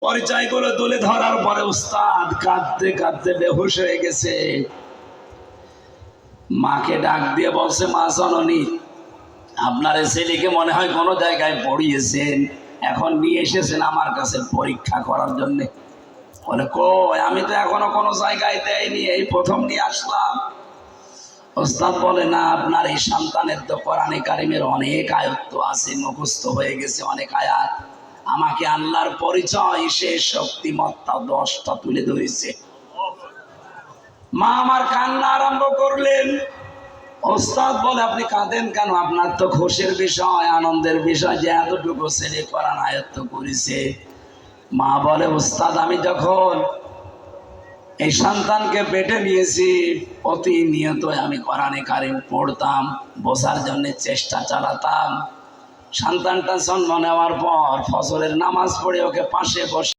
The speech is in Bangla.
পরিচয়গুলো তুলে ধরার পরে উস্তাদ কাঁদতে কাঁদতে বেহুশ হয়ে গেছে। মাকে ডাক দিয়ে বলছে, মা জননী, আপনার ছেলেকে মনে হয় কোনো জায়গায় পড়িয়েছেন, এখন নিয়ে এসেছেন আমার কাছে পরীক্ষা করার জন্য। বলে, কই, আমি তো এখনো কোনো জায়গায় দেয়নি, এই প্রথম নিয়ে আসলাম। ওস্তাদ বলে, না, আপনার এই সন্তানের তো কোরআনে কারিমের অনেক আয়ত্ত আছে, মুখস্থ হয়ে গেছে অনেক আয়াত। আমাকে আল্লাহর পরিচয়, সে শক্তিমত্তা 10টা তুলে ধরেছে। মা আমার কান্না আরম্ভ করলেন। ওস্তাদ বলে, আপনি কাঁদেন কেন? আপনার তো খুশির বিষয়, আনন্দের বিষয় যে এতটুকু ছেলে কোরআন আয়ত্ত করেছে। মা বলে, ওস্তাদ, আমি যখন এই সন্তানকে পেটে নিয়েছি, প্রতিনিয়ত আমি কোরআনে কারিম পড়তাম, বোঝার জন্য চেষ্টা চালাতাম। সন্তানটা জন্ম নেওয়ার পর ফজরের নামাজ পড়ে ওকে পাশে বসে